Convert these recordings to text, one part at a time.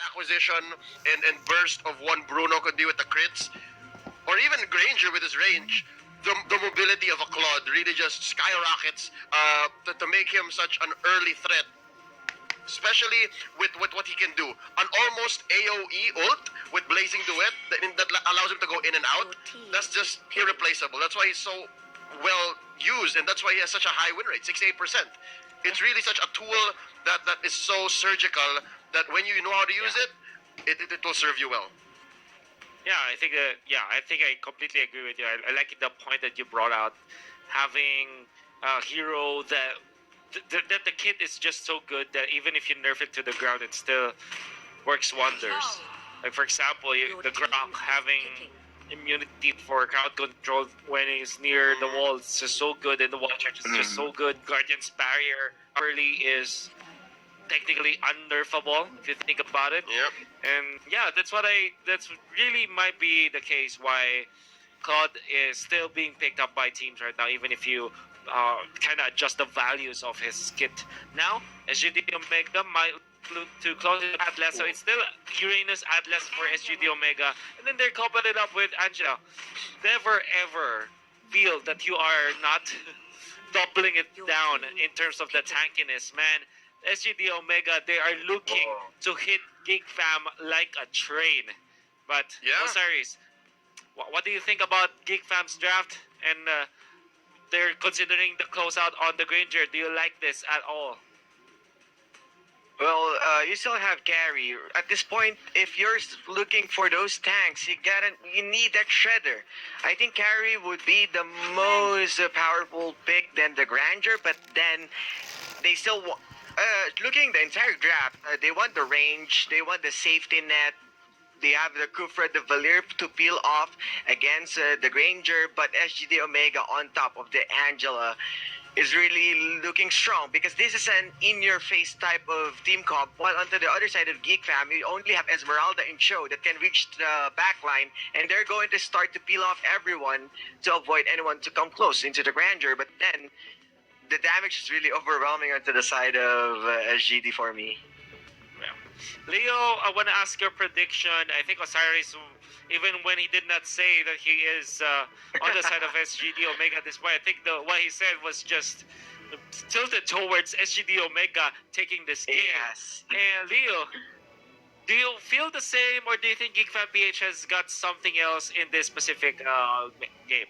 acquisition and burst of one Bruno could do with the crits, or even Granger with his range, the mobility of a Claude really just skyrockets to make him such an early threat. Especially with what he can do. An almost AoE ult with Blazing Duet that allows him to go in and out. That's just irreplaceable. That's why he's so well used, and that's why he has such a high win rate, 68%. It's really such a tool that is so surgical that when you know how to use it will serve you well. Yeah, I think I completely agree with you. I like the point that you brought out, having a hero that the kit is just so good that even if you nerf it to the ground, it still works wonders. Like for example, the Grok having immunity for crowd control when he's near the wall, it's just so good, and the wall charge is just so good. Guardian's Barrier early is technically unnerfable if you think about it. Yep. And yeah, that's really might be the case why Claude is still being picked up by teams right now, even if you kind of adjust the values of his kit. Now, SGD Omega might look to close it Atlas, so it's still Uranus Atlas for SGD Omega, and then they're coupled it up with Angela. Never ever feel that you are not doubling it down in terms of the tankiness, man. SGD Omega, they are looking to hit Geek Fam like a train. But Osiris, what do you think about Geek Fam's draft? And they're considering the closeout on the Granger. Do you like this at all? Well, you still have carry. At this point, if you're looking for those tanks, you need that shredder. I think carry would be the most powerful pick than the Granger, but then they still looking the entire draft, they want the range, they want the safety net. They have the Kufra, the Valir to peel off against the Granger, but SGD Omega on top of the Angela is really looking strong because this is an in-your-face type of team comp. While onto the other side of Geek Fam, you only have Esmeralda and Cho that can reach the backline, and they're going to start to peel off everyone to avoid anyone to come close into the Granger. But then the damage is really overwhelming onto the side of SGD for me. Leo, I want to ask your prediction. I think Osiris, even when he did not say that he is on the side of SGD Omega at this point, I think what he said was just tilted towards SGD Omega taking this game. Yes. And Leo, do you feel the same, or do you think Geek Fan PH has got something else in this specific game?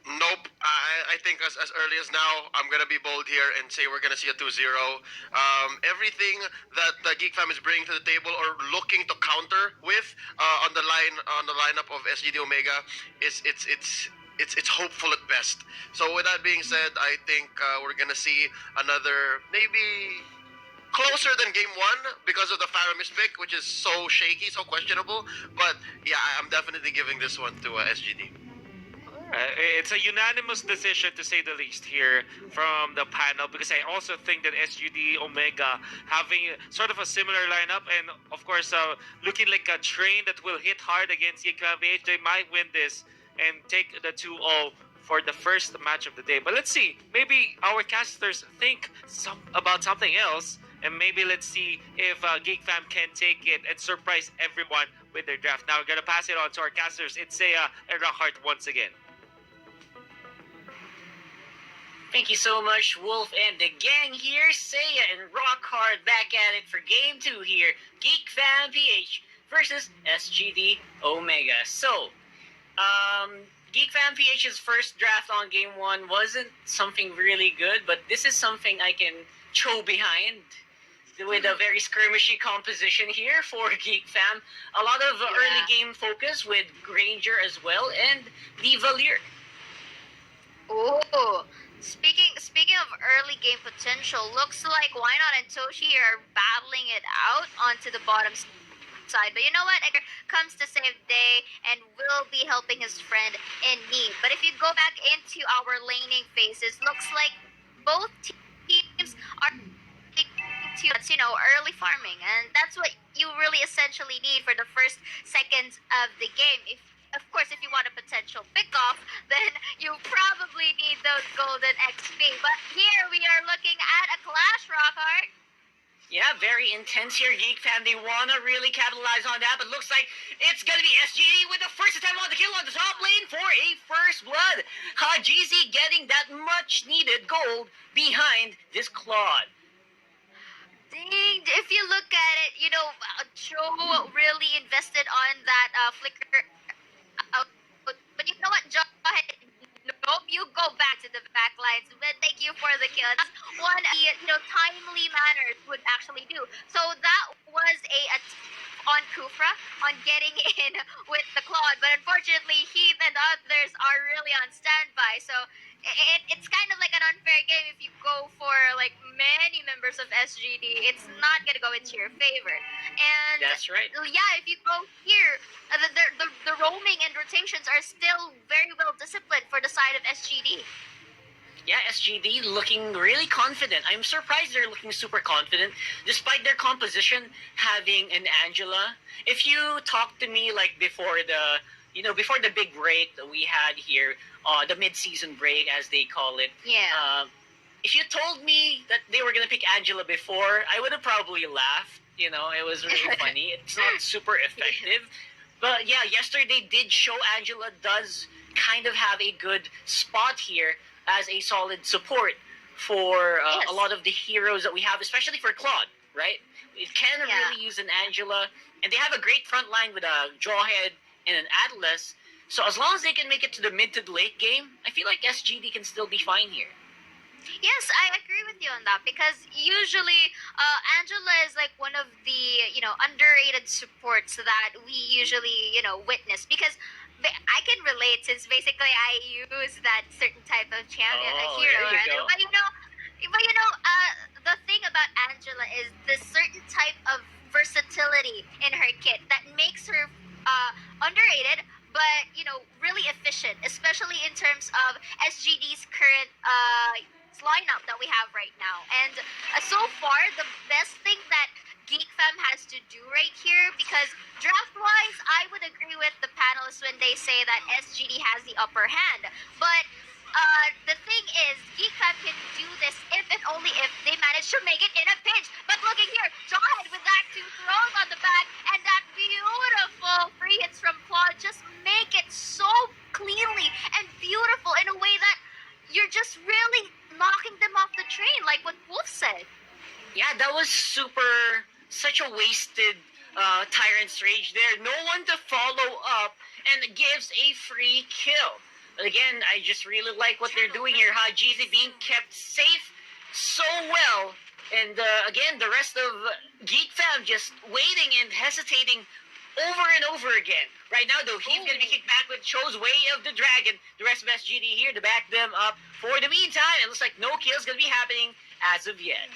Nope. I think as early as now, I'm going to be bold here and say we're going to see a 2-0. Everything that the Geek Fam is bringing to the table or looking to counter with on the lineup of SGD Omega it's hopeful at best. So with that being said, I think we're going to see another maybe closer than game one because of the Faramis pick, which is so shaky, so questionable. But yeah, I'm definitely giving this one to SGD. It's a unanimous decision, to say the least, here from the panel, because I also think that SGD Omega having sort of a similar lineup and, of course, looking like a train that will hit hard against GKVH, they might win this and take the 2-0 for the first match of the day. But let's see. Maybe our casters think about something else, and maybe let's see if Geek Fam can take it and surprise everyone with their draft. Now we're going to pass it on to our casters. It's Seiya and Rockhart once again. Thank you so much, Wolf and the gang here. Seiya and Rockhard back at it for Game 2 here. Geek Fam PH versus SGD Omega. So, Geek Fam PH's first draft on Game 1 wasn't something really good, but this is something I can throw behind with a very skirmishy composition here for Geek Fam. A lot of early game focus with Granger as well, and the Valir. Oh, speaking of early game potential, looks like Why Not and Toshi are battling it out onto the bottom side. But you know what? Edgar comes to save the day and will be helping his friend in need. But if you go back into our laning phases, looks like both teams are to early farming, and that's what you really essentially need for the first seconds of the game. Of course, if you want a potential pick-off, then you probably need those golden XP. But here we are looking at a Clash, Rockhart. Yeah, very intense here, Geek fam. They wanna really capitalize on that, but looks like it's gonna be SGD with the first attempt on the kill on the top lane for a first blood. Hajizi getting that much needed gold behind this Claude. Dang, if you look at it, Joe really invested on that flicker out. But you know what, Joe? Nope, you go back to the back lines. But thank you for the kill. That's one timely manners would actually do. So that was a on Kufra on getting in with the Claude, but unfortunately Heath and others are really on standby. So it's kind of like an unfair game if you go for like many members of SGD. It's not gonna go into your favor. And That's right. yeah, if you go here, the roaming and rotations are still very well disciplined for the side of SGD. Yeah, SGD looking really confident. I'm surprised they're looking super confident, despite their composition having an Angela. If you talk to me like before the big break that we had here, the mid-season break as they call it. Yeah. If you told me that they were gonna pick Angela before, I would have probably laughed. It was really funny. It's not super effective. But yeah, yesterday did show Angela does kind of have a good spot here as a solid support for Yes. a lot of the heroes that we have, especially for Claude, right? It can Yeah. really use an Angela, and they have a great front line with a Jawhead and an Atlas. So as long as they can make it to the mid to the late game, I feel like SGD can still be fine here. Yes, I agree with you on that because usually Angela is like one of the underrated supports that we usually witness because I can relate since basically I use that certain type of champion, Oh, hero. there you Right? go. The thing about Angela is the certain type of versatility in her kit that makes her underrated, but really efficient, especially in terms of SGD's current lineup that we have right now. And so far, the best thing that Geek Fam has to do right here, because draft-wise, I would agree with the panelists when they say that SGD has the upper hand. But the thing is, Geek Fam can do this if and only if they manage to make it in a pinch. But looking here, Jawhead with that two throws on the back, and that beautiful free hits from Claude just make it so cleanly and beautiful in a way that you're just really knocking them off the train, like what Wolf said. Yeah, that was such a wasted Tyrant's Rage there. No one to follow up, and it gives a free kill. But again, I just really like what they're doing here. Hajizi being kept safe so well. And again, the rest of Geek Fam just waiting and hesitating over and over again. Right now, though, he's going to be kicked back with Cho's Way of the Dragon. The rest of SGD here to back them up. For the meantime, it looks like no kills going to be happening as of yet.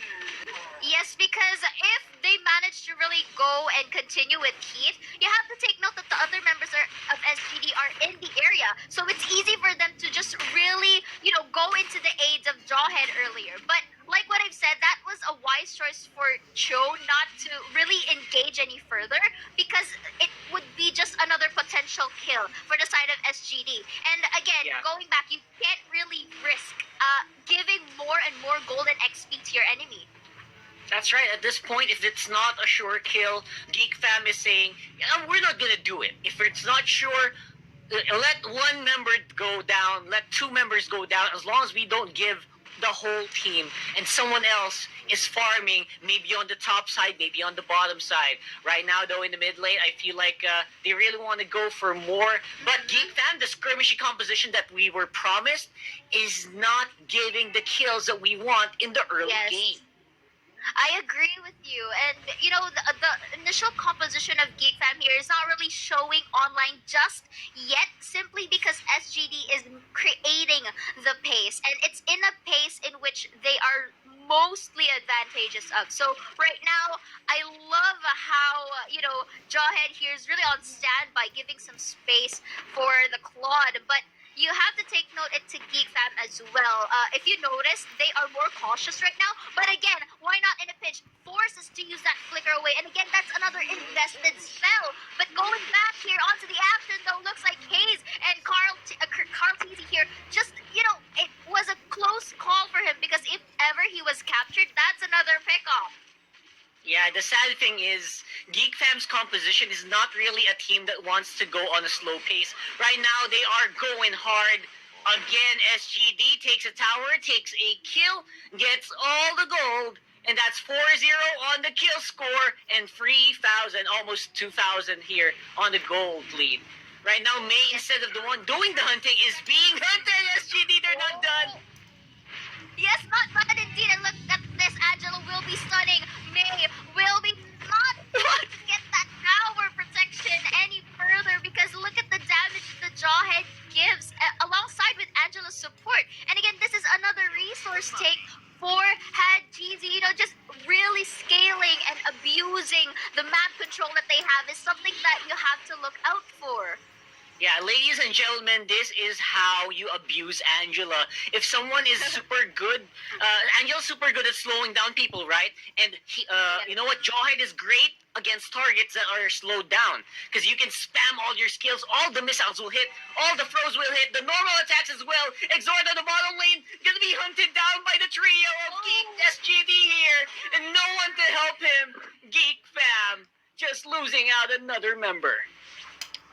Yes, because if they manage to really go and continue with Heath, you have to take note that the other members of SGD are in the area. So it's easy for them to just really, go into the aids of Jawhead earlier. But like what I've said, that was a wise choice for Cho not to really engage any further because it would be just another potential kill for the side of SGD. And again, Yeah. going back, you can't really risk giving more and more golden XP to your enemy. That's right. At this point, if it's not a sure kill, Geek Fam is saying, we're not going to do it. If it's not sure, let one member go down, let two members go down, as long as we don't give the whole team and someone else is farming, maybe on the top side, maybe on the bottom side. Right now, though, in the mid lane, I feel like they really want to go for more. But Geek Fam, the skirmishy composition that we were promised, is not giving the kills that we want in the early Yes. game. I agree with you. And, the initial composition of Geek Fam here is not really showing online just yet, simply because SGD is creating the pace. And it's in a pace in which they are mostly advantageous of. So right now, I love how, Jawhead here is really on standby, giving some space for the Claude. But you have to take note into Geek Fam as well. If you notice, they are more cautious right now. But again, why not in a pinch force us to use that flicker away? And again, that's another invested spell. But going back here onto the action, though, looks like Hayes and Carl Teasy here just, it was a close call for him because if ever he was captured, that's another pick-off. Fam's composition is not really a team that wants to go on a slow pace. Right now, they are going hard. Again, SGD takes a tower, takes a kill, gets all the gold, and that's 4-0 on the kill score, and 3,000, almost 2,000 here on the gold lead. Right now, May, instead of the one doing the hunting, is being hunted. SGD, they're not done. Yes, not bad indeed. And look at this. Angela will be stunning. May will be not able to get that tower protection any further because look at the damage the Jawhead gives alongside with Angela's support. And again, this is another resource take for Had GZ. You know, just really scaling and abusing the map control that they have is something that you have to look out for. Yeah, ladies and gentlemen, this is how you abuse Angela. If someone is super good, Angela's super good at slowing down people, right? And you know what? Jawhead is great against targets that are slowed down because you can spam all your skills. All the missiles will hit. All the throws will hit. The normal attacks as well. Exhort on the bottom lane gonna be hunted down by the trio of Geek SGD here, and no one to help him. Geek Fam just losing out another member.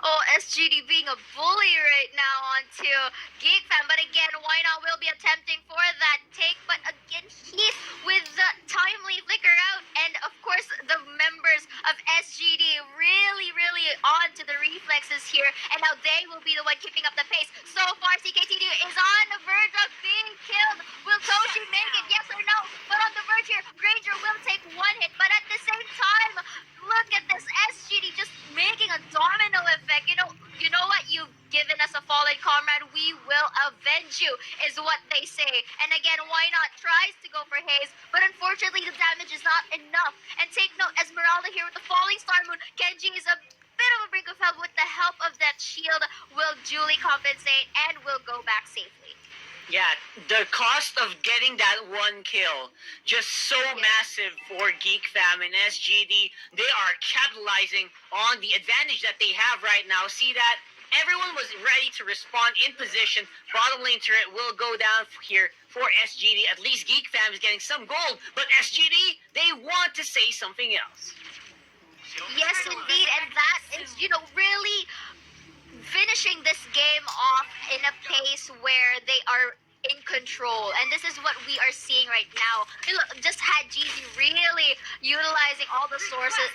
Oh, SGD being a bully right now onto Geek Fam. But again, why not will be attempting for that take. But again, he's with the timely flicker out. And of course, the members of SGD really on to the reflexes here. And now they will be the one keeping up the pace. So far, CKTD is on the verge of being killed. Will Toshi make it? Yes or no? But on the verge here, Granger will take one hit. But at the same time, look at this SGD just making a domino effect. You know what? You've given us a fallen comrade. We will avenge you, is what they say. And again, why not tries to go for Haze, but unfortunately the damage is not enough. And take note, Esmeralda here with the falling star moon. Kenji is a bit of a brink of hell. With the help of that shield, will duly compensate and will go back safely. Yeah, the cost of getting that one kill, just so massive for Geek Fam and SGD. They are capitalizing on the advantage that they have right now. See that? Everyone was ready to respond in position. Bottom lane turret will go down here for SGD. At least Geek Fam is getting some gold. But SGD, they want to say something else. Yes, indeed. And that is, really finishing this game off in a pace where they are in control, and this is what we are seeing right now. Look, just had GZ really utilizing all the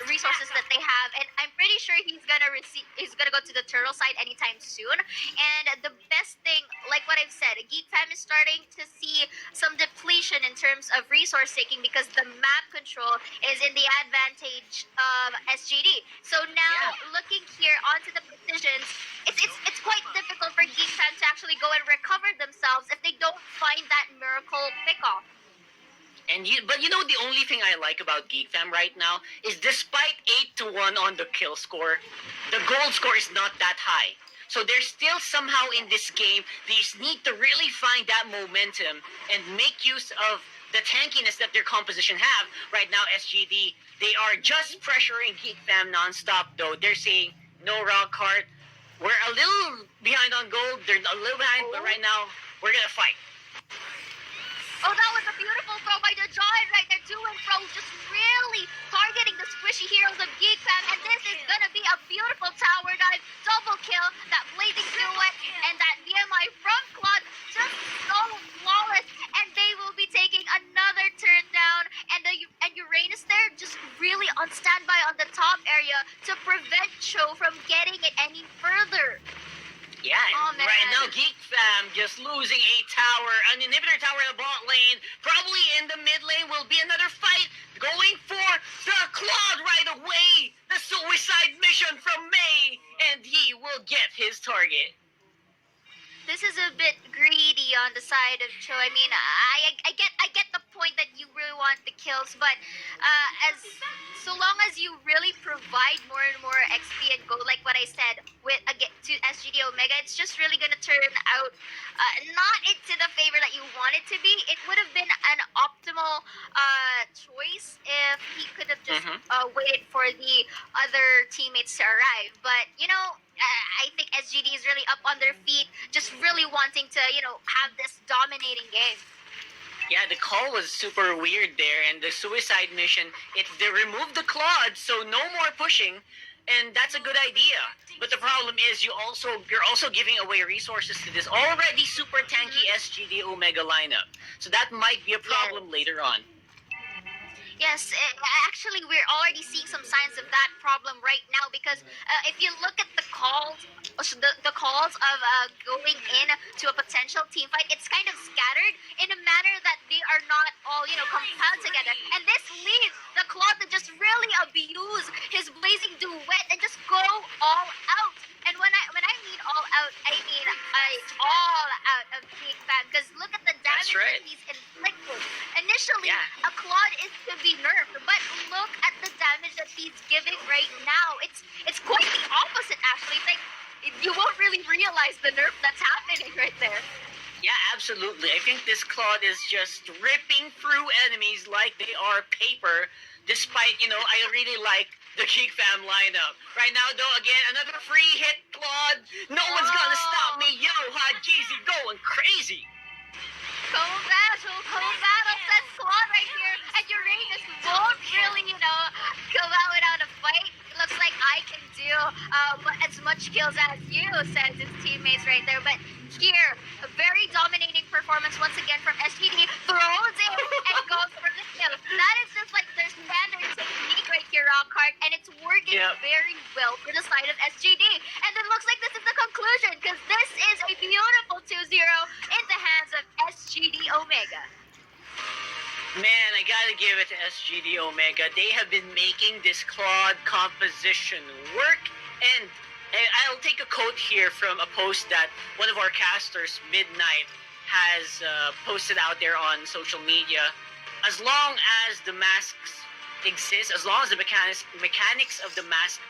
resources that they have, and I'm pretty sure he's gonna go to the turtle side anytime soon. And the best thing, like what I've said, Geek Fam is starting to see some depletion in terms of resource taking because the map control is in the advantage of SGD. So now looking here onto the positions, it's quite difficult for Geek Fam to actually go and recover themselves if they don't find that miracle pickoff. But the only thing I like about Geek Fam right now is despite 8-1 on the kill score, the gold score is not that high. So they're still somehow in this game. They just need to really find that momentum and make use of the tankiness that their composition have. Right now, SGD, they are just pressuring Geek Fam nonstop though. They're saying, no rock hard. We're a little behind on gold. They're a little behind, but right now, we're gonna fight. Oh, that was a beautiful throw by the Jawhead right there, to and fro, just really targeting the squishy heroes of Geek Fam, and this is gonna be a beautiful tower dive, double kill, that blazing silhouette, and that VMI from Claude, just so flawless, and they will be taking another turn down, and Uranus there, just really on standby on the top area to prevent Cho from getting it any further. Yeah, and right now Geek Fam just losing a tower, an inhibitor tower in the bot lane. Probably in the mid lane will be another fight going for the Claude right away. The suicide mission from May, and he will get his target. This is a bit greedy on the side of Cho. I mean, I get the point that you really want the kills, but so long as you really provide more and more XP and go, like what I said, with to SGD Omega, it's just really gonna turn out not into the favor that you want it to be. It would have been an optimal choice if he could have just waited for the other teammates to arrive. But I think SGD is really up on their feet, just really wanting to, have this dominating game. Yeah, the call was super weird there, and the suicide mission, they removed the Claude, so no more pushing, and that's a good idea. But the problem is you're also giving away resources to this already super tanky SGD Omega lineup. So that might be a problem later on. Yes, actually, we're already seeing some signs of that problem right now because if you look at the calls, the calls of going in to a potential team fight, it's kind of scattered in a manner that they are not all compiled together, and this leads the Claude to just really abuse his blazing duet and just go all out. And when I mean all out, I mean all out of Geek fan, because look at the damage right. that he's inflicted. Initially, Yeah. a Claude is to be nerfed, but look at the damage that he's giving right now. It's quite the opposite, actually. It's like you won't really realize the nerf that's happening right there. Yeah, absolutely. I think this Claude is just ripping through enemies like they are paper, despite, I really like the Geek fam lineup. Right now, though, again, another free hit Claude. No one's gonna stop me. Yo, Hot Jeezy going crazy. Cold battle, says Claude right here, and Uranus won't really, go out without a fight. It looks like I can do as much kills as you, says his teammates right there. But here, a very dominating performance once again from SGD, throws it and goes for the kill. That is just like their standard technique right here, Rockhart, and it's working very well for the side of SGD. And it looks like this is the conclusion, because this is a beautiful 2-0 in the hands of SGD Omega. Man, I gotta give it to SGD Omega. They have been making this Claude composition work, and I'll take a quote here from a post that one of our casters, Midnight, has posted out there on social media. As long as the masks exist, as long as the mechanics of the mask